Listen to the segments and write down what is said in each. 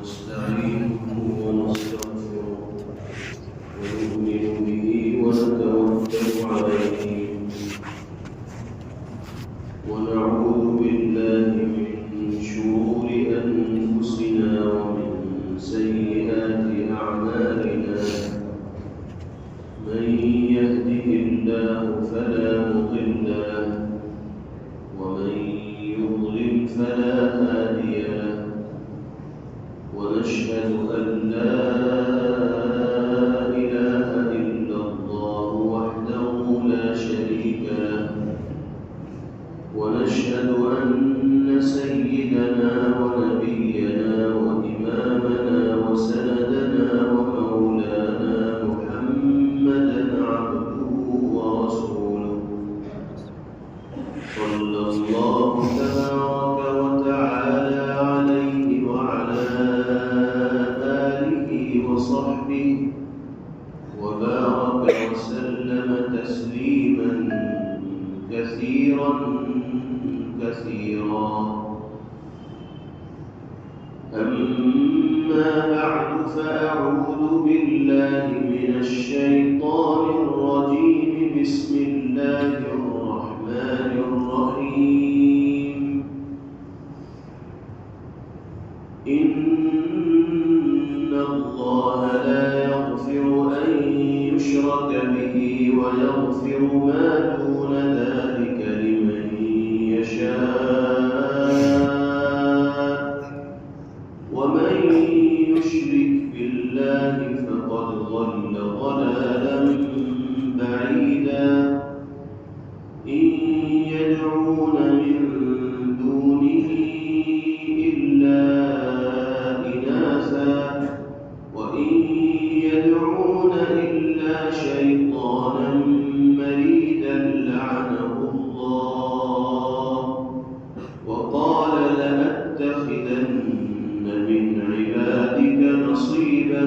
نستعينه ونستغفره ونؤمن به ونتوكل عليه ونعوذ بالله من شرور أنفسنا ومن سيئات أعمالنا من يهده الله فلا مضل له ومن يضلل فلا هادي له ونشهد أن لا إله إلا الله وحده لا شريك له ونشهد أن سيدنا ونبينا وإمامنا وسندنا ومولانا محمدا عبده ورسوله صلى الله تبارك وتعالى عليه وعلى آله وصحبه وبارك وسلم تسليما كثيرا أما بعد فأعوذ بالله من الشيطان الرجيم بسم الله الرحمن الرحيم إن الله لا يغفر أن يشرك به ويغفر ما دون ذلك لمن يشاء ومن يشرك بالله فقد ضل ضلالا بعيدا إن يدعون من دونه إلا إناثا وإن يدعون إلا شيطانا مريدا لعنه الله وقال لأتخذن من عبادك نصيبا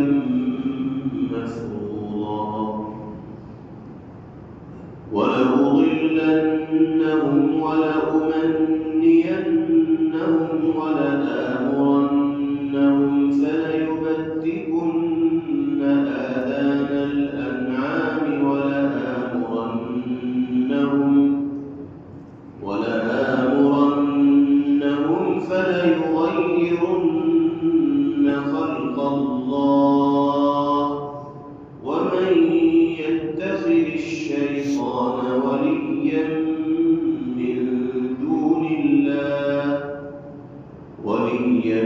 مفروضا ولأضلنهم ولأمنينهم ولآمرنهم فليبتكن آذان الأنعام ولآمرنهم فليغيرن خلق الله ومن يتخذ الشيطان وليا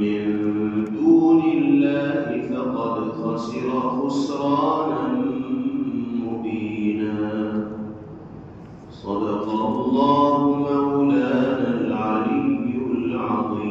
من دون الله فقد خسر خسرانا مبينا صدق الله مولانا العلي العظيم.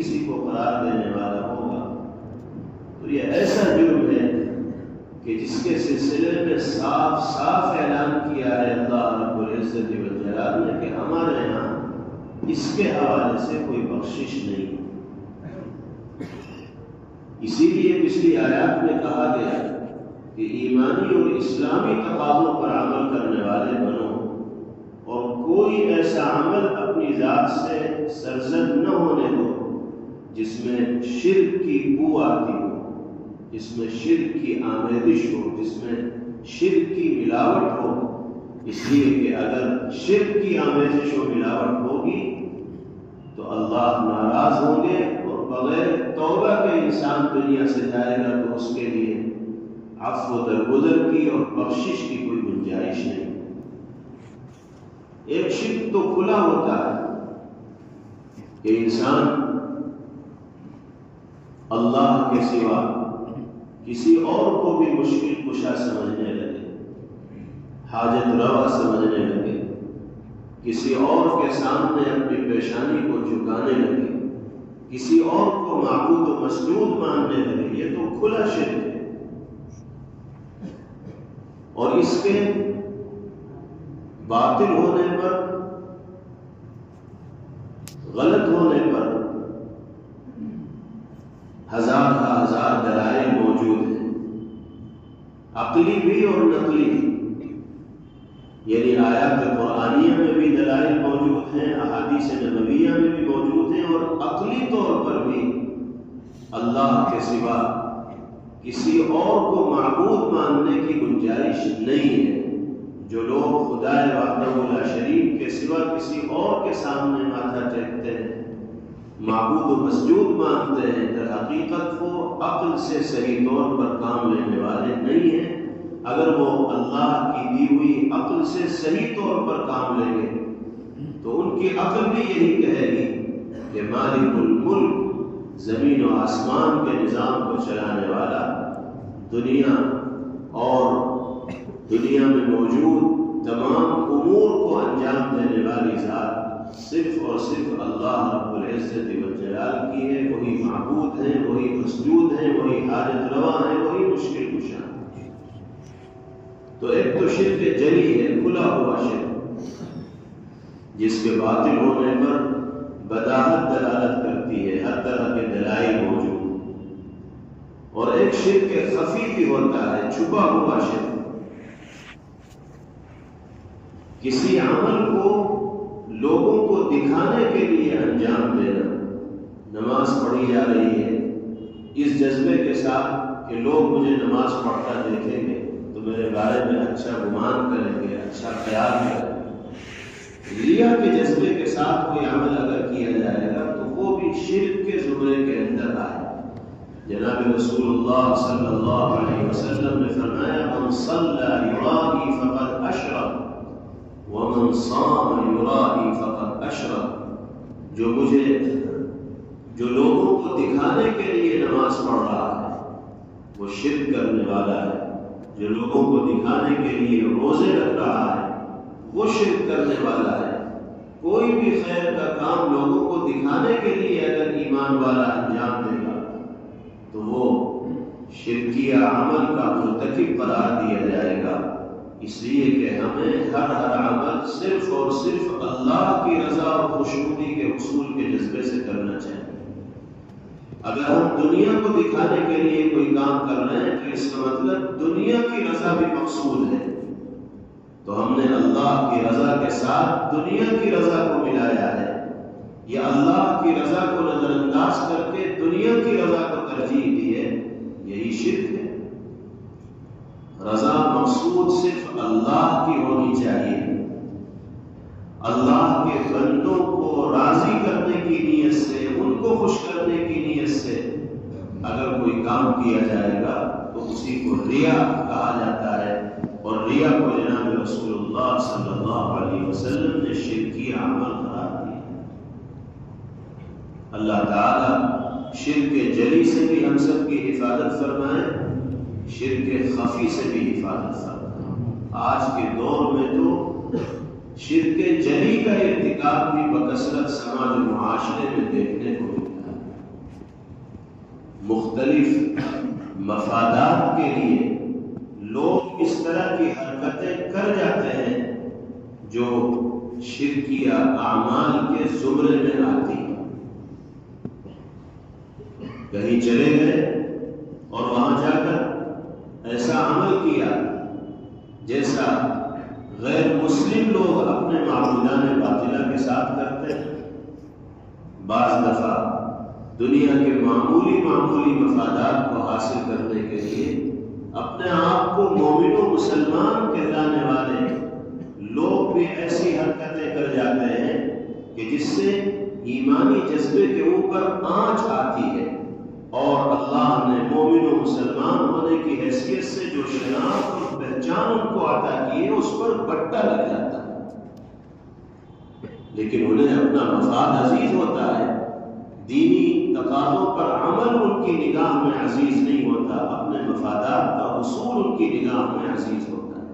کسی کو قرار دینے والا ہوگا تو یہ ایسا جرم ہے کہ جس کے سلسلے میں صاف صاف اعلان کیا ہے اللہ رب العزت والجلال نے کہ ہمارے یہاں اس کے حوالے سے کوئی بخشش نہیں۔ اسی لیے پچھلی آیات میں کہا گیا کہ ایمانی اور اسلامی تقاضوں پر عمل کرنے والے بنو، اور کوئی ایسا عمل اپنی ذات سے سرزد نہ ہونے دو جس میں شرک کی بو آتی ہو، جس میں شرک کی آمیزش ہو، جس میں شرک کی ملاوٹ ہو۔ اس لیے کہ اگر شرک کی آمیزش و ملاوٹ ہوگی تو اللہ ناراض ہوں گے، اور بغیر توبہ کے انسان دنیا سے جائے گا تو اس کے لیے عفو و درگزر کی اور بخشش کی کوئی گنجائش نہیں۔ ایک شرک تو کھلا ہوتا ہے کہ انسان اللہ کے سوا کسی اور کو بھی مشکل کشا سمجھنے لگے، حاجت روا سمجھنے لگے، کسی اور کے سامنے اپنی پیشانی کو جھکانے لگے، کسی اور کو معبود و مسجود ماننے لگے۔ یہ تو کھلا شرک ہے، اور اس کے باطل ہونے پر، غلط ہونے پر ہزار دلائل موجود ہیں، عقلی بھی اور نقلی بھی، یعنی آیات قرآنیہ میں بھی دلائل موجود ہیں، احادیث نبویہ میں بھی موجود ہیں، اور عقلی طور پر بھی اللہ کے سوا کسی اور کو معبود ماننے کی گنجائش نہیں ہے۔ جو لوگ خدا وحدہ لا شریک کے سوا کسی اور کے سامنے ماتھا ٹیکتے ہیں، معبود و مسجود مانتے ہیں، در حقیقت وہ عقل سے صحیح طور پر کام لینے والے نہیں ہیں۔ اگر وہ اللہ کی دی ہوئی عقل سے صحیح طور پر کام لیں گے تو ان کی عقل بھی یہی کہے گی کہ مالک الملک، زمین و آسمان کے نظام کو چلانے والا، دنیا اور دنیا میں موجود تمام امور کو انجام دینے والی ذات صرف اور صرف اللہ رب العزت والجلال کی ہے۔ وہی معبود ہیں، وہی مسجود ہیں، وہی حاجت روا ہیں، وہی مشکل کشا ہیں۔ تو ایک تو شرک جلی ہے، کھلا ہوا شرک، جس کے باطل ہونے پر بداہت دلالت کرتی ہے، ہر طرح کے دلائل موجود، اور ایک شرک خفی بھی ہوتا ہے، چھپا ہوا شرک۔ کسی عمل کو لوگوں کو دکھانے کے لیے انجام دینا، نماز پڑھی جا رہی ہے اس جذبے کے ساتھ کہ لوگ مجھے نماز پڑھتا دیکھیں گے تو میرے بارے میں اچھا گمان کریں گے، اچھا خیال کریں گے۔ ریا کے جذبے کے ساتھ کوئی عمل اگر کیا جائے گا تو وہ بھی شرک کے زمرے کے اندر آئے۔ جناب رسول اللہ صلی اللہ علیہ وسلم نے فرمایا من صلی یرائی فقد اشرک ومن صام یرائی فقد اشرک، جو لوگوں کو دکھانے کے لیے نماز پڑھ رہا ہے وہ شرک کرنے والا ہے، جو لوگوں کو دکھانے کے لیے روزے رکھ رہا ہے وہ شرک کرنے والا ہے۔ کوئی بھی خیر کا کام لوگوں کو دکھانے کے لیے اگر ایمان والا انجام دے گا تو وہ شرکیہ عمل کا مرتکب قرار دیا جائے گا۔ اس لیے کہ ہمیں ہر عمل صرف اور صرف اللہ کی رضا اور خوشنودی کے حصول کے جذبے سے کرنا چاہیے۔ اگر ہم دنیا کو دکھانے کے لیے کوئی کام کر رہے ہیں تو اس کا مطلب دنیا کی رضا بھی مقصود ہے، تو ہم نے اللہ کی رضا کے ساتھ دنیا کی رضا کو ملایا ہے، یا اللہ کی رضا کو نظر انداز کر کے دنیا کی رضا کو ترجیح دی ہے، یہی شرک ہے۔ رضا مقصود صرف اللہ کی ہونی چاہیے، اللہ کے بندوں کو راضی کرنے کی نیت سے، ان کو خوش کرنے کی نیت سے اگر کوئی کام کیا جائے گا تو اسی کو ریا کہا جاتا ہے، اور ریا کو جناب رسول اللہ صلی اللہ علیہ وسلم نے شرکی عمل قرار دیا۔ اللہ تعالی شرک جلی سے بھی ہم سب کی حفاظت فرمائے، شرک خفی سے بھی حفاظت فرمائے۔ آج کے دور میں تو شرک جلی کا ارتکاب بھی بکثرت سماج و معاشرے میں دیکھنے کو ملتا ہے۔ مختلف مفادات کے لیے لوگ اس طرح کی حرکتیں کر جاتے ہیں جو شرکیہ اعمال کے زمرے میں آتی ہیں۔ کہیں چلے گئے اور وہاں جا کر ایسا عمل کیا جیسا غیر مسلم لوگ اپنے معبودان باطلہ کے ساتھ کرتے ہیں۔ بعض دفعہ دنیا کے معمولی مفادات کو حاصل کرنے کے لیے اپنے آپ کو مومن و مسلمان کہلانے والے لوگ بھی ایسی حرکتیں کر جاتے ہیں کہ جس سے ایمانی جذبے کے اوپر آنچ آتی ہے اور اللہ نے مومن و مسلمان ہونے کی حیثیت سے جو شناخت اور پہچان ان کو عطا کی ہے اس پر بٹا لگ جاتا ہے، لیکن انہیں اپنا مفاد عزیز ہوتا ہے، دینی تقاضوں پر عمل ان کی نگاہ میں عزیز نہیں ہوتا، اپنے مفادات کا حصول ان کی نگاہ میں عزیز ہوتا ہے۔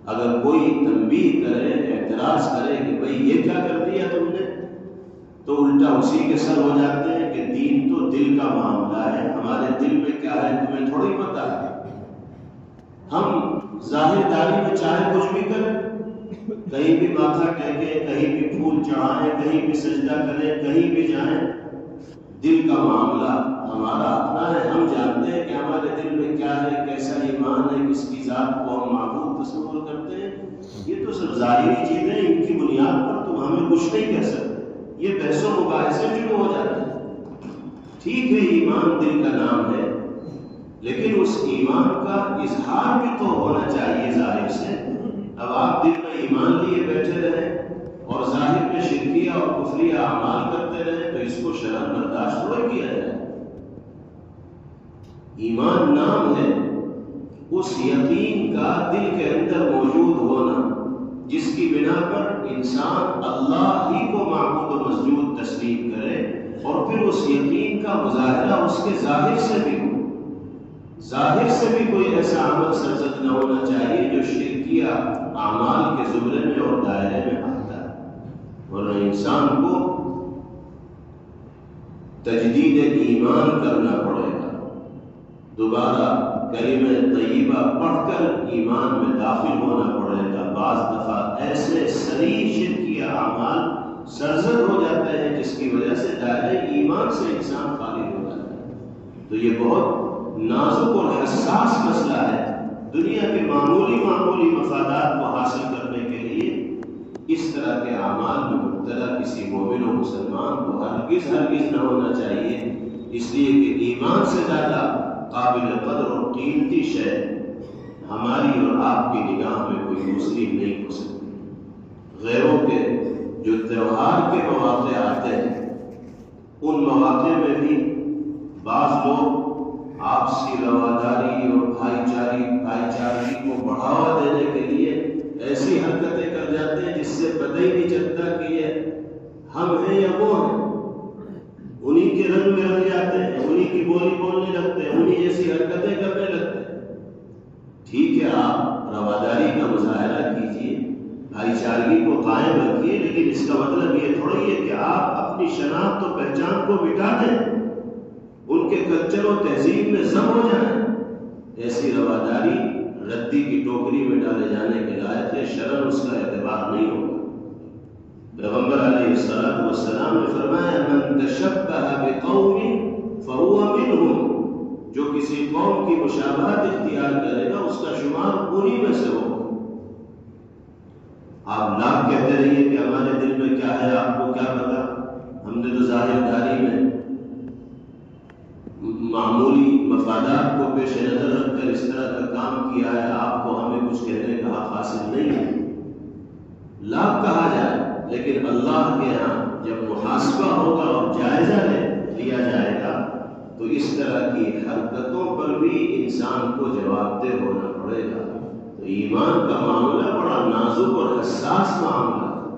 اگر کوئی تنبیہ کرے، اعتراض کرے کہ بھئی یہ کیا کر دیا تم نے، تو الٹا اسی کے سر ہو جاتے ہیں کہ دین تو دل کا معاملہ ہے، ہمارے دل میں کیا ہے تمہیں تھوڑی پتہ ہے۔ ہم ظاہر داری میں چاہے کچھ بھی کریں، کہیں بھی ماتھا ٹیکیں، کہیں بھی پھول چڑھائیں، کہیں بھی سجدہ کریں، کہیں بھی جائیں، دل کا معاملہ ہمارا اپنا ہے۔ ہم جانتے ہیں کہ ہمارے دل میں کیا ہے، کیسا ایمان ہے، کس کی ذات کو ہم معبود تصور کرتے ہیں۔ یہ تو سب ظاہری چیزیں، ان کی بنیاد پر تم ہمیں کچھ نہیں کہہ سکتے۔ یہ بحث و مباحثے شروع ہو جاتے ہیں۔ ٹھیک ہے، ایمان دل کا نام ہے، لیکن اس ایمان کا اظہار بھی تو ہونا چاہیے ظاہر سے۔ اب آپ دل میں ایمان لیے بیٹھے رہیں اور ظاہر میں شرکیہ اور کفریہ اعمال کرتے رہیں تو اس کو شرعاً برداشت تھوڑا کیا جائے۔ ایمان نام ہے اس یقین کا دل کے اندر موجود ہونا جس کی بنا پر انسان اللہ ہی کو معبود و مسجود تسلیم کرے اور پھر اس یقین کا مظاہرہ اس کے ظاہر سے بھی ہو۔ ظاہر سے بھی کوئی ایسا عمل سرزد نہ ہونا چاہیے جو شرکیہ اعمال کے زمرے میں اور دائرے میں آتا ہے، ورنہ انسان کو تجدید ایمان کرنا پڑے گا، دوبارہ کلمہ طیبہ پڑھ کر ایمان میں داخل ہونا پڑے گا۔ بعض دفعہ ایسے صریح شرکیہ اعمال سرزد ہو جاتے ہیں جس کی وجہ سے دائرہ ایمان سے انسان خارج ہو جاتا ہے۔ تو یہ بہت نازک اور حساس مسئلہ ہے۔ دنیا کے معمولی مفادات کو حاصل کرنے کے لیے اس طرح کے اعمال میں مبتلا کسی مومن و مسلمان کو ہرگز نہ ہونا چاہیے، اس لیے کہ ایمان سے زیادہ قابل قدر اور قیمتی شے ہماری اور آپ کی نگاہ میں کوئی دوسری نہیں ہو سکتی۔ غیروں کے جو تہوار کے مواقع آتے ہیں ان مواقع میں بھی بعض لوگ آپسی رواداری اور بھائی چارگی کو بڑھاوا دینے کے لیے ایسی حرکتیں کر جاتے ہیں جس سے پتہ ہی نہیں چلتا کہ یہ ہم ہیں یا وہ ہیں۔ انہی کے رنگ میں رنگ جاتے ہیں، انہی کی بولی بولنے لگتے ہیں، انہی جیسی حرکتیں کرنے لگتے ہیں۔ ٹھیک ہے، آپ رواداری کا مظاہرہ کیجیے، بھائی چارگی کو قائم رکھیے، لیکن اس کا مطلب یہ تھوڑی ہے کہ آپ اپنی شناخت و پہچان کو مٹا دیں، ان کے کلچر و تہذیب میں ضم ہو جائیں۔ ایسی رواداری ردی کی ٹوکری میں ڈالے جانے کے لائق ہے، شرعاً اس کا اعتبار نہیں ہوگا۔ پیغمبر علیہ السلام نے فرمایا من تشبہ بقوم فہو منہم، جو کسی قوم کی مشابہت اختیار کرے گا اس کا شمار انہی میں سے ہوگا۔ آپ لاکھ کہتے رہیے کہ ہمارے دل میں کیا ہے آپ کو کیا پتا، ہم نے تو ظاہر داری میں معمولی مفادات کو پیش نظر رکھ کر اس طرح کا کام کیا ہے، آپ کو ہمیں کچھ کہنے کا حق حاصل نہیں ہے۔ لاکھ کہا جائے لیکن اللہ کے ہاں جب محاسبہ ہوگا اور جائزہ لیا جائے گا تو اس طرح کی حرکتوں پر بھی انسان کو جواب دہ ہونا پڑے گا۔ تو ایمان کا معاملہ بڑا نازک اور حساس معاملہ ہے،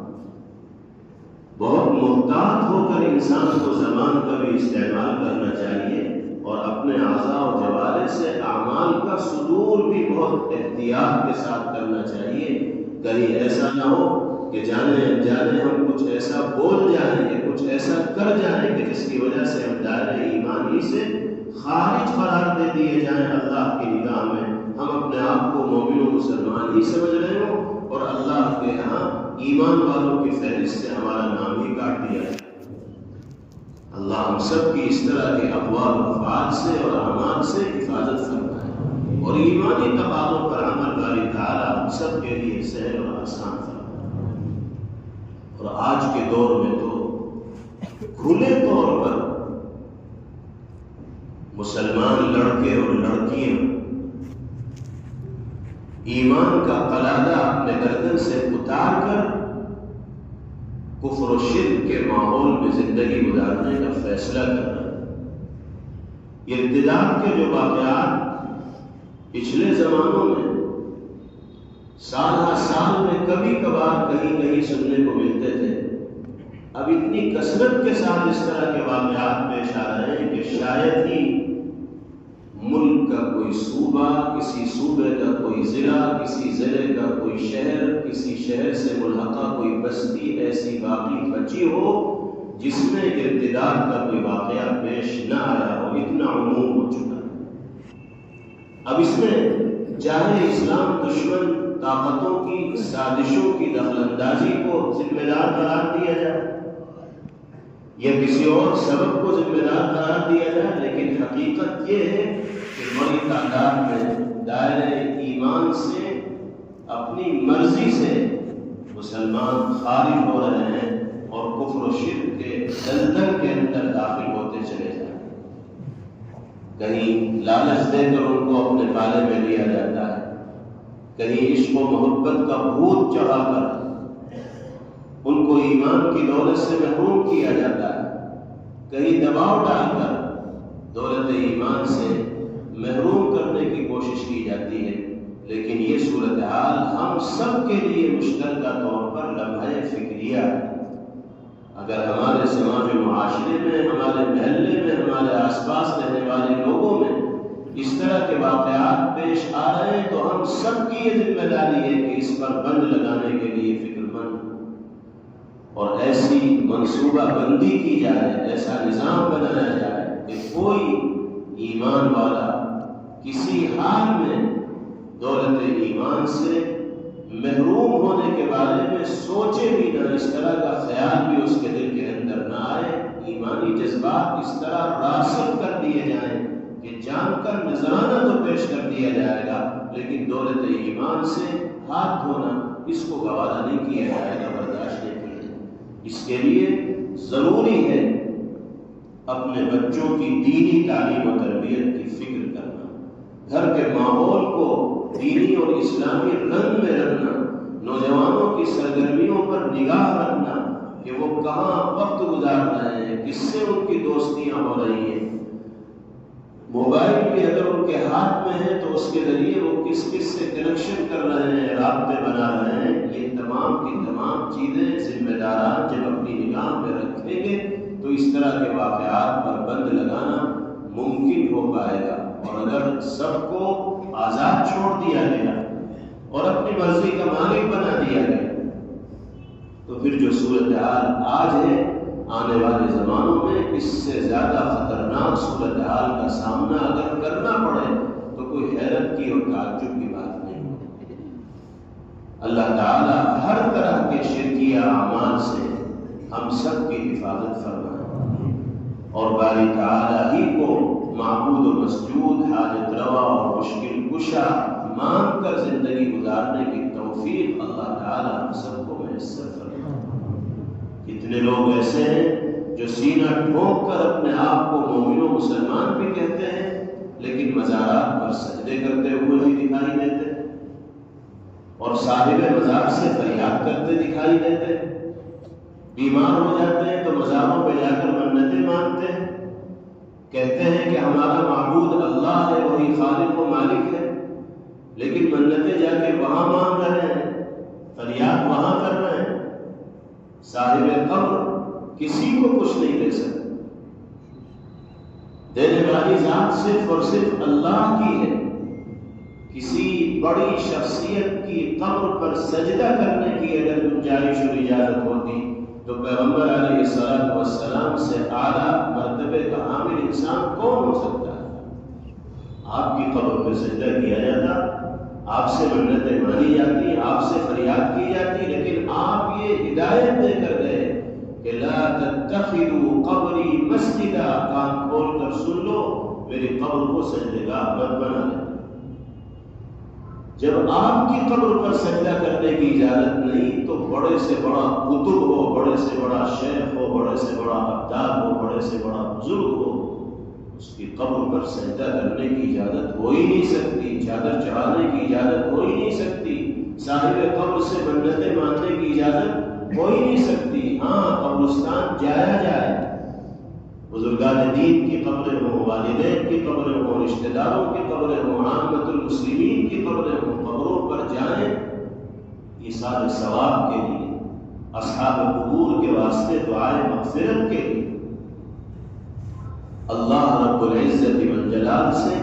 بہت محتاط ہو کر انسان کو زبان کا بھی استعمال کرنا چاہیے اور اپنے اعضاء و جوارح سے اعمال کا صدور بھی بہت احتیاط کے ساتھ کرنا چاہیے۔ کہیں ایسا نہ ہو کہ جانے انجانے ہم کچھ ایسا بول جائیں یا کچھ ایسا کر جائیں کہ جس کی وجہ سے ہم دائرہ ایمان ہی سے خارج قرار دے دیے جائیں اللہ کی نگاہ میں، ہم اپنے آپ کو مومن و مسلمان ہی سمجھ رہے ہوں اور اللہ کے یہاں ایمان والوں کی فہرست سے ہمارا نام ہی کاٹ دیا ہے۔ اللہ ہم سب کی اس طرح کے اقوال و افعال سے اور اعمال سے حفاظت فرمائے اور ایمانی تقاضوں پر عمل باری تعالیٰ ہم سب کے لیے سہل اور آسان فرمائے۔ اور آج کے دور میں تو کھلے طور پر مسلمان لڑکے اور لڑکیاں ایمان کا قلادہ اپنے گردن سے اتار کر کفر و شرک کے ماحول میں زندگی گزارنے کا فیصلہ کرنا۔ یہ ارتداد کے جو واقعات پچھلے زمانوں میں سال ہر سال میں کبھی کبھار کہیں کہیں سننے کو ملتے تھے، اب اتنی کثرت کے ساتھ اس طرح کے واقعات پیش آ رہے ہیں کہ شاید ہی ملک کا کوئی صوبہ، کسی صوبے کا کوئی ضلع، کسی ضلع کا کوئی شہر، کسی شہر سے ملحقہ کوئی بستی ایسی باقی بچی ہو جس میں ارتداد کا کوئی واقعہ پیش نہ آیا ہو، اتنا عموم ہو چکا ہے۔ اب اس میں چاہے اسلام دشمن طاقتوں کی سازشوں کی دخل اندازی کو ذمہ دار قرار دیا جائے یا کسی اور سبب کو ذمہ دار قرار دیا جائے، لیکن حقیقت یہ ہے کہ بڑی تعداد میں دائرۂ ایمان سے اپنی مرضی سے مسلمان خارج ہو رہے ہیں اور کفر و شرک کے دلدل کے اندر داخل ہوتے چلے جائیں۔ کہیں لالچ دے کر ان کو اپنے پالے میں لیا جاتا ہے، کہیں عشق و محبت کا بھوت چڑھا کر ان کو ایمان کی دولت سے محروم کیا جاتا ہے، کہیں دباؤ ڈال کر دولت ایمان سے محروم کرنے کی کوشش کی جاتی ہے۔ لیکن یہ صورتحال ہم سب کے لیے مشترکہ طور پر لمحہ فکریہ ہے۔ اگر ہمارے سماج و معاشرے میں، ہمارے محلے میں، ہمارے آس پاس رہنے والے لوگوں میں اس طرح کے واقعات پیش آ رہے ہیں تو ہم سب کی یہ ذمہ داری ہے کہ اس پر بند لگانے کے لیے فکر مند اور ایسی منصوبہ بندی کی جائے، ایسا نظام بنایا جائے کہ کوئی ایمان والا کسی حال میں دولت ایمان سے محروم ہونے کے بارے میں سوچے بھی نہ، اس طرح کا خیال بھی اس کے دل کے اندر نہ آئے۔ ایمانی جذبات اس طرح راسخ کر دیے جائیں کہ جان کر نذرانہ تو پیش کر دیا جائے گا لیکن دولت ایمان سے ہاتھ دھونا اس کو گوارا نہیں کیا جائے گا، برداشت نہیں کیا جائے گا۔ اس کے لیے ضروری ہے اپنے بچوں کی دینی تعلیم و تربیت کی فکر کرنا، گھر کے ماحول کو دینی اور اسلامی رنگ میں رکھنا، نوجوانوں کی سرگرمیوں پر نگاہ رکھنا کہ وہ کہاں وقت گزار رہے ہیں، کس سے ان کی دوستیاں ہو رہی ہیں۔ موبائل بھی اگر ان کے ہاتھ میں ہے تو اس کے ذریعے وہ کس کس سے کنیکشن کر رہے ہیں، رابطے بنا رہے ہیں۔ یہ تمام کی تمام چیزیں ذمہ داران جب اپنی نگاہ میں رکھیں گے تو اس طرح کے واقعات پر بند لگانا ممکن ہو پائے گا۔ اور اگر سب کو آزاد چھوڑ دیا گیا اور اپنی مرضی کا مالک بنا دیا گیا تو پھر جو صورتحال آج ہے، آنے والے زمانوں میں اس سے زیادہ خطرناک صورتحال کا سامنا اگر کرنا پڑے تو کوئی حیرت کی اور تعجب کی بات نہیں ہوگی۔ اللہ تعالی ہر طرح کے شرکیہ اعمال سے ہم سب کی حفاظت فرمائے اور باری تعالی ہی کو معبود و مسجود، حاجت روا اور مشکل کشا مان کر زندگی گزارنے کی توفیق اللہ تعالی ہم سب کو میسر فرمائے۔ کتنے لوگ ایسے ہیں جو سینہ ٹھوک کر اپنے آپ کو مومن و مسلمان بھی کہتے ہیں لیکن مزارات پر سجدے کرتے ہوئے بھی دکھائی دیتے اور صاحب مزار سے فریاد کرتے دکھائی دیتے، بیمار ہو جاتے ہیں تو مزاروں پہ جا کر منتیں مانگتے ہیں، کہتے ہیں کہ ہمارا معبود اللہ ہے، وہی خالق و مالک ہے، لیکن منتیں جا کے وہاں مانگ رہے ہیں، فریاد وہاں کر رہے ہیں۔ صاحب قبر کسی کو کچھ نہیں دے سکتے، دینے والی ذات صرف اور صرف اللہ کی ہے۔ کسی بڑی شخصیت کی قبر پر سجدہ کرنے کی اگر گنجائش اور اجازت ہوتی تو پیغمبر علیہ السلام سے اعلیٰ مرتبے کا حامل انسان کون ہو سکتا ہے؟ آپ کی قبر پہ سجدہ کیا جاتا، آپ سے منتیں مانی جاتی، آپ سے فریاد کی جاتی، لیکن آپ یہ ہدایت دے کر گئے کہ لا تتخذوا قبری مسجدا، کان کھول کر سن لو، میری قبر کو سجدے گاہ مت بنا لیں۔ جب آپ کی قبر پر سجدہ کرنے کی اجازت نہیں تو بڑے سے بڑا قطب ہو، بڑے سے بڑا شیخ ہو، بڑے سے بڑا ابدال ہو، بڑے سے بڑا بزرگ ہو، اس کی قبر پر سجدہ کرنے کی اجازت ہو ہی نہیں سکتی، چادر چڑھانے کی اجازت ہو ہی نہیں سکتی، صاحب قبر سے منتیں ماننے کی اجازت ہو ہی نہیں سکتی۔ ہاں، قبرستان جایا جائے، بزرگان دین کی قبریں ہوں، والدین کی قبریں ہوں، رشتہ داروں کی قبریں ہوں، عامت المسلمین کی قبریں ہوں، قبروں پر جائیں ایصال ثواب کے لیے، اصحاب قبور کے واسطے دعائے مغفرت کے لیے، اللہ رب العزت والجلال سے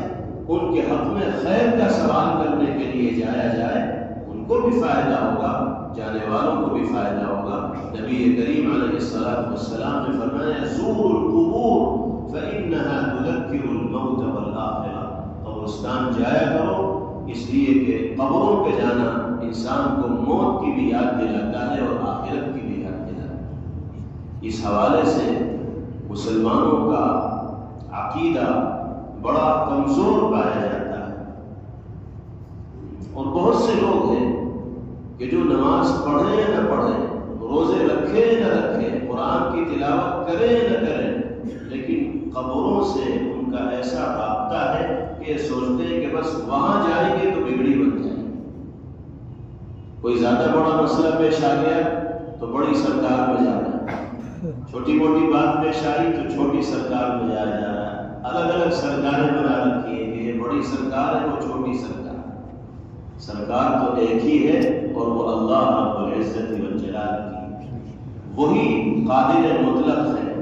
ان کے حق میں خیر کا سوال کرنے کے لیے جایا جائے، ان کو بھی فائدہ ہوگا، جانے والوں کو بھی فائدہ ہوگا۔ نبی کریم علیہ السلام نے فرمایا زوروا القبور فإنها تذکر الموت والآخرہ، قبرستان جایا کرو اس لیے کہ قبروں پہ جانا انسان کو موت کی بھی یاد دلاتا ہے اور آخرت کی بھی یاد دلاتا ہے۔ اس حوالے سے مسلمانوں کا عقیدہ بڑا کمزور پایا جاتا ہے، اور بہت سے لوگ ہیں کہ جو نماز پڑھیں یا نہ پڑھیں، روزے رکھے نہ رکھیں، قرآن کی تلاوت کریں نہ کریں، لیکن قبروں سے ان کا ایسا رابطہ ہے کہ سوچتے ہیں کہ بس وہاں جائیں گے تو بگڑی بن جائے گی۔ کوئی زیادہ بڑا مسئلہ پیش آ گیا تو بڑی سرکار میں جانا ہے، چھوٹی موٹی بات پیش آئی تو چھوٹی سرکار میں جایا جا رہا ہے، الگ الگ سرکاریں بنا رکھی ہیں کہ یہ بڑی سرکار ہے وہ چھوٹی سرکار ہے۔ سرکار تو ایک ہی ہے اور وہ اللہ رب العزت والجلال کی، وہی قادر مطلق ہے،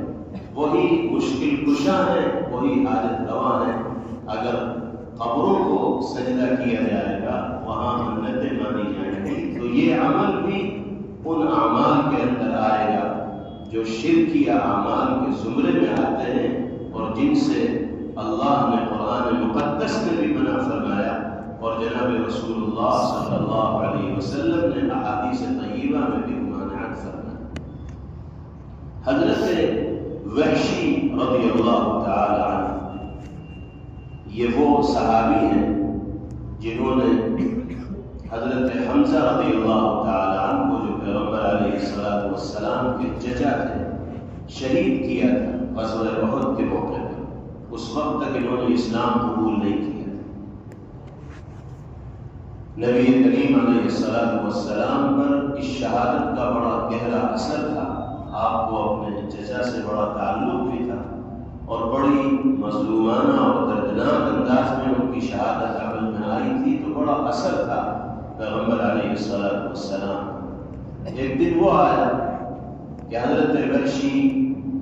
وہی مشکل کشا ہے، وہی حاجت روا ہے۔ اگر قبروں کو سجدہ کیا جائے گا، وہاں منتیں مانی جائیں گی، تو یہ عمل بھی ان اعمال کے اندر آئے گا جو شرکیہ اعمال کے زمرے میں آتے ہیں اور جن سے اللہ نے قرآن مقدس میں بھی منع فرمایا اور جناب رسول اللہ صلی اللہ علیہ وسلم نے احادیث طیبہ میں بھی ممانعت فرمایا۔ حضرت وحشی رضی اللہ تعالی عنہ یہ وہ صحابی ہیں جنہوں نے حضرت حمزہ رضی اللہ تعالی عنہ کو جو پیغمبر علیہ السلام کے چچا تھے شہید کیا تھا غزوہ احد کے موقع پر، اس وقت تک انہوں نے اسلام قبول نہیں کیا تھا۔ نبی کریم علیہ السلام پر اس شہادت کا بڑا گہرا اثر تھا، آپ کو اپنے چچا سے بڑا تعلق بھی تھا اور بڑی مظلومانہ اور دردناک انداز میں ان کی شہادت عمل میں آئی تھی، تو بڑا اثر تھا پیغمبر علیہ السلام۔ ایک دن وہ آیا کہ حضرت وحشی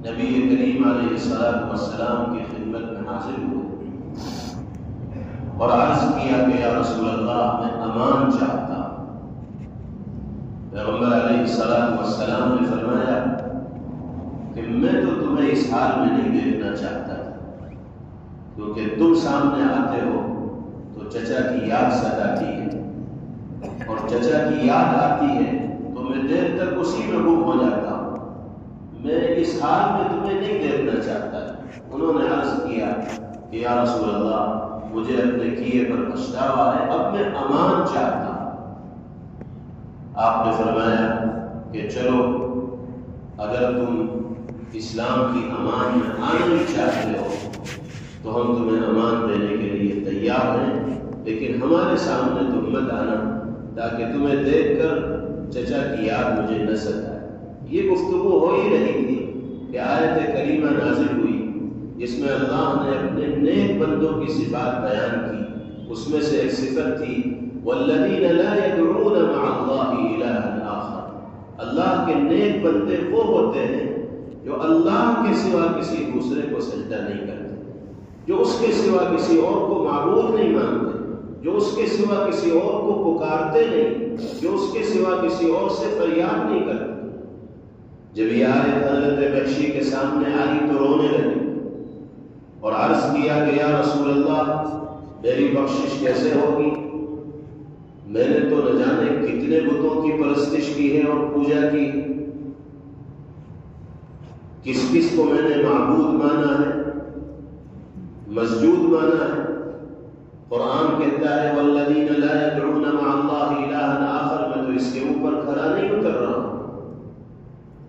نبی کریم علیہ السلام کی خدمت میں حاضر ہوئے اور عرض کیا کہ یا رسول اللہ میں امان چاہتا ہوں۔ پیغمبر علیہ السلام نے فرمایا کہ میں تو تمہیں اس حال میں نہیں دیکھنا چاہتا تھا، کیونکہ تم سامنے آتے ہو تو چچا کی یاد ستاتی ہے، اور چچا کی یاد آتی ہے تو میں دیر تک اسی میں گم ہو جاتا ہوں، میں اس حال میں تمہیں نہیں دیکھنا چاہتا۔ انہوں نے عرض کیا کہ یا رسول اللہ مجھے اپنے کیے پر پچھتاوا ہے، اب میں امان چاہتا ہوں۔ آپ نے فرمایا کہ چلو اگر تم اسلام کی امان میں آنا بھی چاہتے ہو تو ہم تمہیں امان دینے کے لیے تیار ہیں، لیکن ہمارے سامنے تم مت آنا تاکہ تمہیں دیکھ کر چچا کی یاد مجھے نہ ستائے۔ یہ گفتگو ہو ہی رہی تھی کہ آیت کریمہ نازل ہوئی جس میں اللہ نے اپنے نیک بندوں کی صفات بیان کی، اس میں سے ایک صفت تھی والذین لا يدعون مع اللہ الہا آخر، اللہ کے نیک بندے وہ ہوتے ہیں جو اللہ کے سوا کسی دوسرے کو سجدہ نہیں کرتے، جو اس کے سوا کسی اور کو معبود نہیں مانتے، جو اس کے سوا کسی اور کو پکارتے نہیں، جو اس کے سوا کسی اور سے فریاد نہیں کرتے۔ جب یہ آیت حضرت وحشی کے سامنے آئی تو رونے لگے اور عرض کیا کہ یا رسول اللہ میری بخشش کیسے ہوگی؟ میں نے تو نہ جانے کتنے بتوں کی پرستش کی ہے اور پوجا کی، کس کس کو میں نے معبود مانا ہے، مسجود مانا ہے۔ قرآن کہتا ہے والذین لا يدعون مع اللہ الہا آخر، میں تو اس کے اوپر کھڑا نہیں اتر رہا ہوں،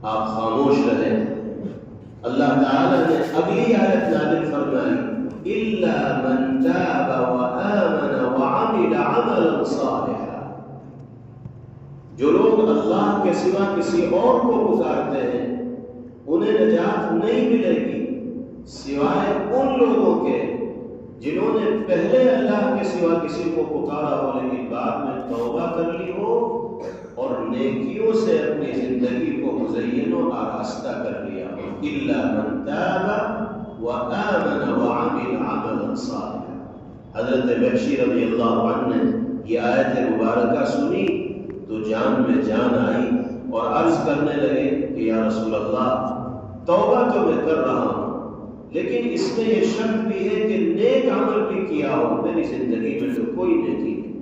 آپ خاموش رہیں۔ اللہ تعالی نے اگلی آیت نازل فرمائی الا من تاب وآمن وعمل عملا صالحا، جو لوگ اللہ کے سوا کسی اور کو پکارتے ہیں انہیں نجات نہیں ملے گی سوائے ان لوگوں کے جنہوں نے پہلے اللہ کے سوا کسی کو پکارا ہو لیکن بعد میں توبہ کر لی ہو اور نیکیوں سے اپنی زندگی کو مزین و آراستہ کر لیا ہو۔ الا من تاب وآمن وعمل عملا صالحا۔ حضرت وحشی رضی اللہ عنہ نے یہ آیت مبارکہ سنی تو جان میں جان آئی اور عرض کرنے لگے کہ یا رسول اللہ توبہ تو میں کر رہا ہوں لیکن اس میں یہ شرط بھی ہے کہ نیک عمل بھی کیا ہو، میری زندگی میں تو کوئی نیکی نہیں،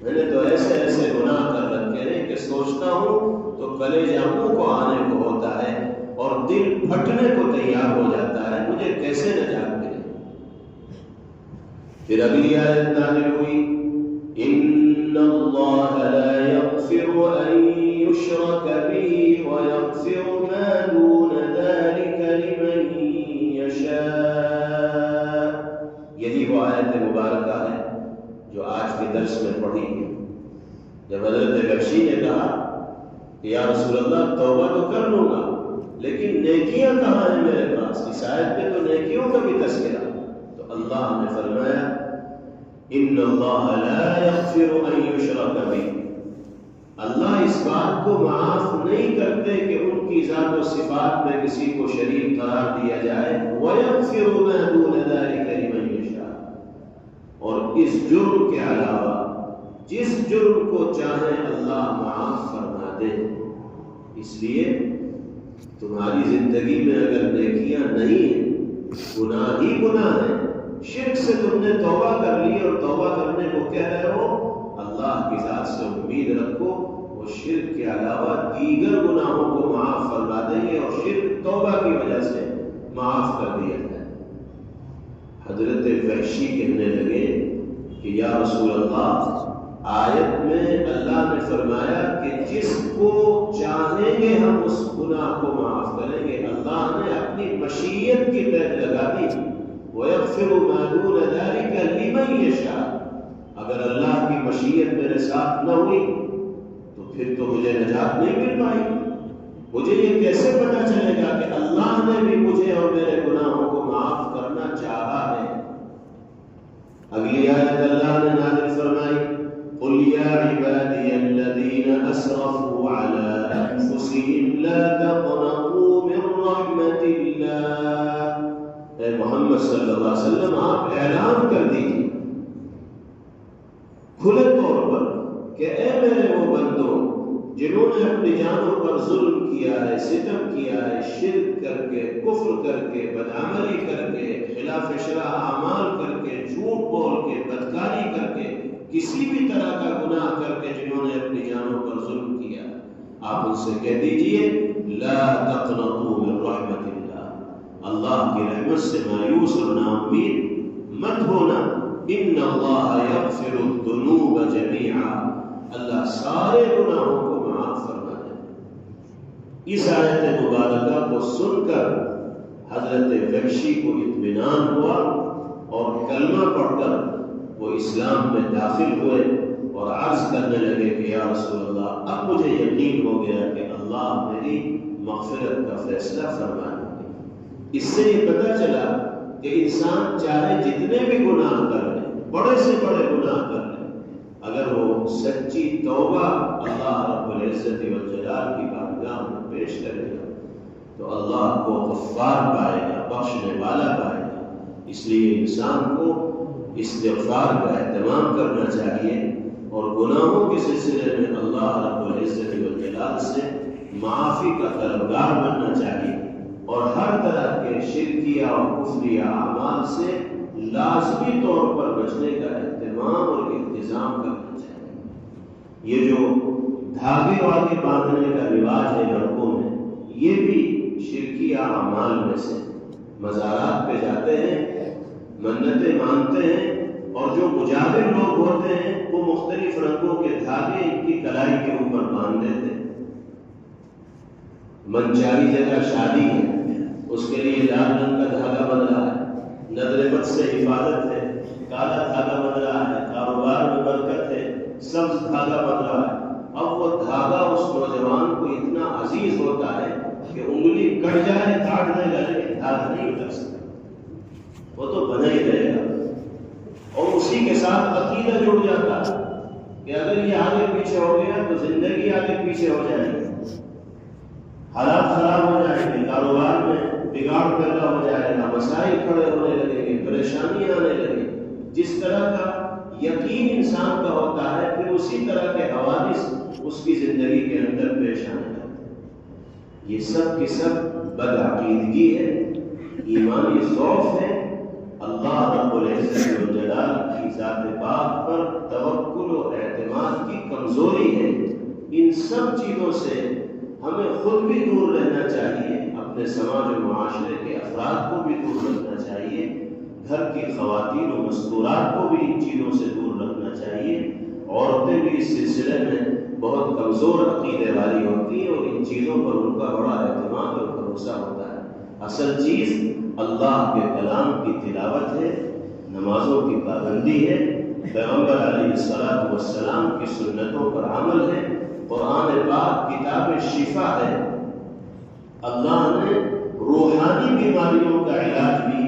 میں نے تو ایسے ایسے گناہ کر رکھے ہیں کہ سوچتا ہوں تو کلیجہ منہ کو آنے کو ہوتا ہے اور دل پھٹنے کو تیار ہو جاتا ہے، مجھے کیسے نجات ملے؟ پھر اگلی آیت نازل ہوئی ان اللہ لا یغفر ان یشرک به ویغفر ما دون ذلك لمن یشاء۔ یہی وہ آیت مبارکہ ہے جو آج کے درس میں پڑھی ہے۔ جب حضرت وحشی نے کہا کہ یا رسول اللہ توبہ تو کر لوں گا لیکن نیکیاں کہاں ہیں میرے پاس؟ اس آیت میں تو نیکیوں کا بھی تذکرہ، تو اللہ نے فرمایا ان اللہ لا یغفر ان یشرک به، اللہ اس بات کو معاف نہیں کرتے کہ ان کی ذات و صفات میں کسی کو شریک قرار دیا جائے، وَيَغْفِرُ مَا دُونَ ذَلِكَ لِمَن يَشَاءُ، اور اس جرم کے علاوہ جس جرم کو چاہے اللہ معاف فرما دے۔ اس لیے تمہاری زندگی میں اگر نیکیاں نہیں ہیں، گناہ ہی گناہ ہیں، شرک سے تم نے توبہ کر لی اور توبہ کرنے کو کہہ رہے ہو، اللہ کی ذات سے امید رکھو وہ شرک کے علاوہ دیگر گناہوں کو معاف فرما دیں گے اور شرک توبہ کی وجہ سے معاف کر دیا جائے۔ حضرت وحشی کہنے لگے کہ یا رسول اللہ آیت میں اللہ نے فرمایا کہ جس کو چاہیں گے ہم اس گناہ کو معاف کریں گے، اللہ نے اپنی مشیت کی قید لگا دی وَيَغْفِرُ مَا دُونَ ذَلِكَ لِمَن يَشَاءُ۔ اگر اللہ کی مشیت میرے ساتھ نہ ہوئی تو پھر تو مجھے نجات نہیں مل پائی۔ مجھے یہ کیسے پتہ چلے گا کہ اللہ نے بھی مجھے اور میرے گناہوں کو معاف کرنا چاہا ہے؟ اگلی آیت اللہ نے نازل فرمائی قُلْ يَا عِبَادِيَ الَّذِينَ أَسْرَفُوا عَلَىٰ أَنفُسِهِمْ لَا تَقْنَطُوا مِن رَحْمَةِ اللَّهِ۔ اے محمد صلی اللہ علیہ وسلم آپ اعلان کر دیجیے کھلے طور پر کہ اے میرے وہ بندوں جنہوں نے اپنی جانوں پر ظلم کیا ہے، ستم کیا ہے، شرک کر کے، کفر کر کے، بدعملی کر کے، خلاف شرع اعمال کر کے، جھوٹ بول کے، بدکاری کر کے، کسی بھی طرح کا گناہ کر کے جنہوں نے اپنی جانوں پر ظلم کیا، آپ ان سے کہہ دیجئے لا تقنطوا من رحمت اللہ، اللہ کی رحمت سے مایوس اور نا امید مت ہونا۔ ان اللہ یغفر الذنوب جميعا، اللہ سارے گناہوں کو معاف فرما دے۔ اس آیت مبارکہ کو سن کر حضرت وحشی کو اطمینان ہوا اور کلمہ پڑھ کر وہ اسلام میں داخل ہوئے اور عرض کرنے لگے کہ یا رسول اللہ اب مجھے یقین ہو گیا کہ اللہ میری مغفرت کا فیصلہ فرما دے۔ اس سے یہ پتہ چلا کہ انسان چاہے جتنے بھی گناہ کر لے، بڑے سے بڑے گناہ کر لے، اگر وہ سچی توبہ اللہ رب العزت والجلال کی بارگاہ میں پیش کرے گا تو اللہ کو غفار پائے گا، بخشنے والا پائے گا۔ اس لیے انسان کو استغفار کا اہتمام کرنا چاہیے اور گناہوں کے سلسلے میں اللہ رب العزت والجلال سے معافی کا طلبگار بننا چاہیے اور ہر طرح کے شرکیہ اور کفریہ اعمال سے لازمی طور پر بچنے کا اہتمام اور انتظام کرنا چاہیے۔ یہ جو دھاگے واگے باندھنے کا رواج ہے لڑکوں میں، یہ بھی شرکیہ اعمال میں سے۔ مزارات پہ جاتے ہیں، منتیں مانتے ہیں، اور جو مجاور لوگ ہوتے ہیں وہ مختلف رنگوں کے دھاگے ان کی کلائی کے اوپر باندھ دیتے ہیں۔ منچاری جگہ شادی ہے، اس کے لیے لال رنگ کا دھاگا بن رہا ہے، نظر بد سے حفاظت ہے، کالا دھاگا بن رہا ہے، کاروبار میں برکت ہے، سبز دھاگا بن رہا ہے۔ اب وہ دھاگا اس نوجوان کو اتنا عزیز ہوتا ہے کہ انگلی کٹ جائے کاٹنے کا، لیکن دھاگا نہیں اتر سکتا، وہ تو بنا ہی رہے گا۔ اور اسی کے ساتھ عقیدہ جڑ جاتا ہے کہ اگر یہ آگے پیچھے ہو گیا تو زندگی آگے پیچھے ہو جائے گی، حالات خراب ہو جائیں گے، کاروبار میں بگاڑ پیدا ہو جائے گا، مسائل کھڑے ہونے لگیں گے، پریشانیاں آنے لگیں۔ جس طرح کا یقین انسان کا ہوتا ہے، پھر اسی طرح کے حوادث اس کی زندگی کے اندر پیش آنے لگتے ہیں۔ یہ سب کی سب بدعقیدگی ہے، ایمانی ضعف ہے۔ اللہ رب العزت والجلال کی ذات پاک پر توکل و اعتماد کی کمزوری ہے۔ ان سب چیزوں سے ہمیں خود بھی دور رہنا چاہیے، اپنے سماج و معاشرے کے افراد کو بھی دور رکھنا چاہیے، گھر کی خواتین و مستورات کو بھی ان چیزوں سے دور رکھنا چاہیے۔ عورتیں بھی اس سلسلے میں بہت کمزور عقیدے والی ہوتی ہیں اور ان چیزوں پر ان کا بڑا اعتماد اور بھروسہ ہوتا ہے۔ اصل چیز اللہ کے کلام کی تلاوت ہے، نمازوں کی پابندی ہے، پیغمبر علیہ الصلوۃ والسلام کی سنتوں پر عمل ہے، قرآن پاک کتاب شفا ہے۔ اللہ نے روحانی بیماریوں کا علاج بھی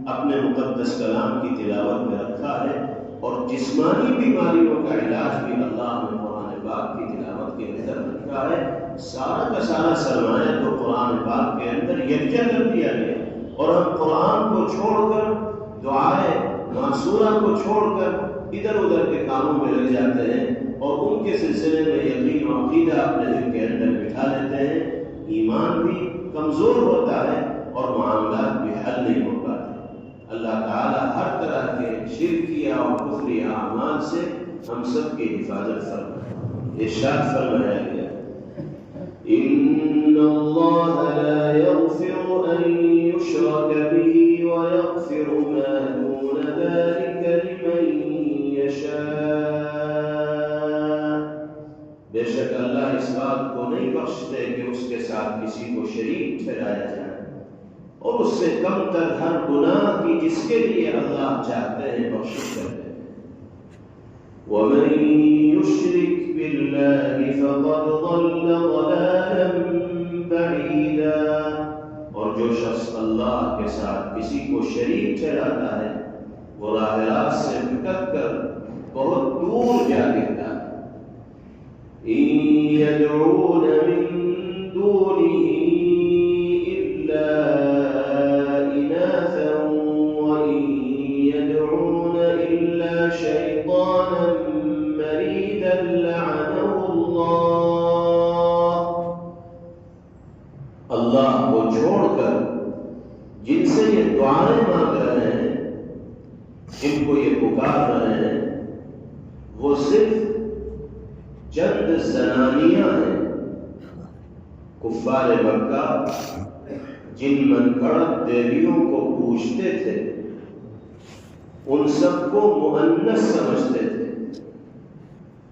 اپنے مقدس کلام کی تلاوت میں رکھا ہے، اور جسمانی بیماریوں کا علاج بھی اللہ نے قرآن پاک کی تلاوت کے اندر رکھا ہے۔ سارا کا سارا سرمایہ تو قرآن پاک کے اندر یکجا کر دیا گیا، اور ہم قرآن کو چھوڑ کر، دعائے معصورہ کو چھوڑ کر ادھر ادھر کے کاموں میں لگ جاتے ہیں، اور ان کے سلسلے میں یقین و عقیدہ اپنے دل کے اندر بٹھا لیتے ہیں۔ ایمان بھی کمزور ہوتا ہے اور معاملات بھی حل نہیں ہو پاتے۔ اللہ تعالی ہر طرح کے شرکیہ اور کفریہ اعمال سے ہم سب کی حفاظت فرمائے۔ ارشاد فرمایا گیا، ان اللہ لا یغفر ان یشرک به ویغفر ما دون ذلك لمن یشاء۔ بے شک اللہ اس بات کو نہیں بخشتے کہ اس کے ساتھ کسی کو شریک ٹھہرایا جائے، اور اس سے کم تر ہر گناہ کی جس کے لیے اللہ چاہتے ہیں بخشش کرتے ہیں۔ وَمَن يُشْرِكْ بِاللَّهِ فَقَدْ ضَلَّ ضَلَالًا بَعِيدًا، اور جو شخص اللہ کے ساتھ کسی کو شریک ٹھہراتا ہے وہ راہ راست سے بھٹک کر بہت دور جا گرتا ہے۔ إِن يَدْعُونَ مِن دُونِهِ إِلَّا إِنَاثًا وَإِن يَدْعُونَ إِلَّا شَيْطَانًا مَرِيدًا لَعَنَهُ اللَّهُ۔ اللہ کو چھوڑ کر جن سے یہ دعائیں مانگ رہے ہیں، جن کو یہ پکار رہے ہیں، وہ صرف چند زنانیاں ہیں۔ کفار مکہ جن من گھڑت دیویوں کو پوجتے تھے، ان سب کو مؤنث سمجھتے تھے۔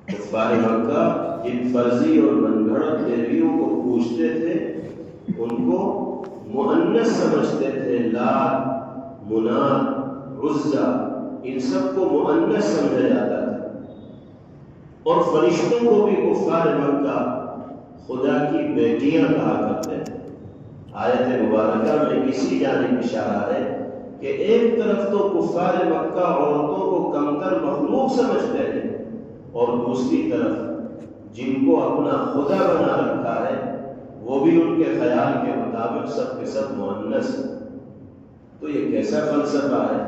کفار مکہ جن فرضی اور من گھڑت دیویوں کو پوجتے تھے، ان کو مؤنث سمجھتے تھے۔ لات، منات، عزا، ان سب کو مؤنث سمجھا جاتا تھا، اور فرشتوں کو بھی کفار مکہ خدا کی بیٹیاں کہا کرتے ہیں۔ آیت مبارکہ میں اسی جانب اشارہ ہے کہ ایک طرف تو کفار مکہ عورتوں کو کمتر مخلوق سمجھتے ہیں، اور دوسری طرف جن کو اپنا خدا بنا رکھا ہے وہ بھی ان کے خیال کے مطابق سب کے سب مؤنث ہیں۔ تو یہ کیسا فلسفہ ہے؟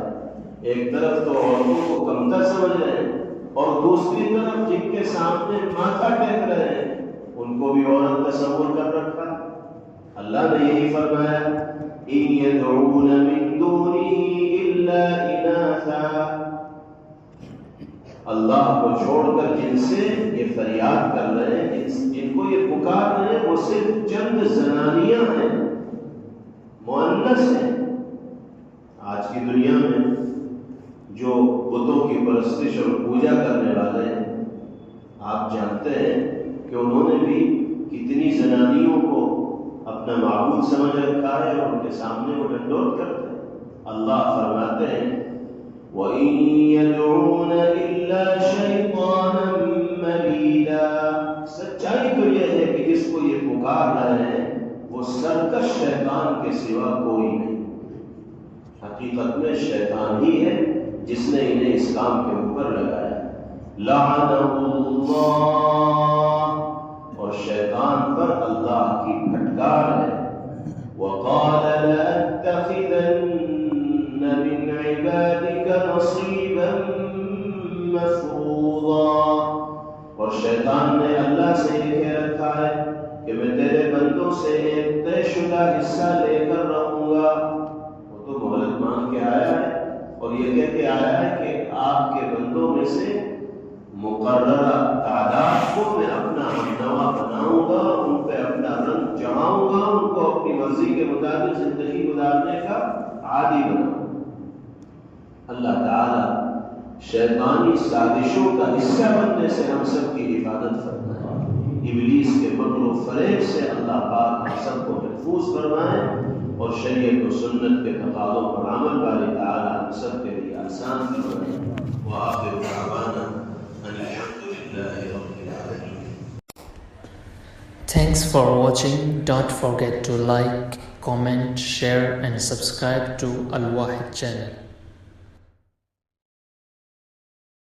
ایک طرف تو عورتوں کو کمتر سمجھ رہے ہیں، اور دوسری طرف جن کے سامنے ماتھا ٹیک رہے ہیں ان کو بھی عورت تصور کر رکھا۔ اللہ نے یہی فرمایا، إِن يَدْعُونَ مِن دُونِهِ إِلَّا إِنَاثًا اللہ کو چھوڑ کر جن سے یہ فریاد کر رہے ہیں، جن کو یہ پکار رہے ہیں، وہ صرف چند زنانیاں ہیں، مؤنث ہیں۔ آج کی دنیا میں جو بتوں کی پرستش اور پوجا کرنے والے ہیں، آپ جانتے ہیں کہ انہوں نے بھی کتنی زنانیوں کو اپنا معبود سمجھ رکھا ہے اور ان کے سامنے وہ ڈنڈوت کرتے ہیں۔ اللہ فرماتے ہیں وَإِن يَدْعُونَ إِلَّا شَيْطَانًا مَرِيدًا، سچائی تو یہ ہے کہ جس کو یہ پکار رہے ہیں وہ سرکش شیطان کے سوا کوئی نہیں۔ حقیقت میں شیطان ہی ہے جس نے انہیں اس کام کے اوپر لگایا۔ لعنہ اللہ، اور شیطان پر اللہ کی پھٹکار ہے۔ وقال لأتخذن من عبادك نصيبا مفروضا، اور شیطان نے اللہ سے یہ کہہ رکھا ہے کہ میں تیرے بندوں سے ایک طے شدہ حصہ لے کر رہوں گا۔ وہ تو مہلت مانگ کے آیا ہے اور یہ کہہ کے آیا ہے کہ آپ کے بندوں میں سے مقررہ تعداد کو میں اپنا ہمنوا بناؤں گا، ان پہ اپنا رنگ چڑھاؤں گا، ان کو اپنی مرضی کے مطابق زندگی گزارنے کا عادی بناؤں گا۔ اللہ تعالی شیطانی سازشوں کا حصہ بننے سے ہم سب کی حفاظت فرمائے، ابلیس کے مکر و فریب سے اللہ پاک ہم سب کو محفوظ فرمائے، اور شریعت و سنت کے تقاضوں پر عمل والے تعالی ہم سب کے لیے آسان فرمائے۔ وآخر دعوانا ان الحمد للہ رب العالمین۔ Thanks for watching. Don't forget to like, comment, share and subscribe to Al Wahid channel.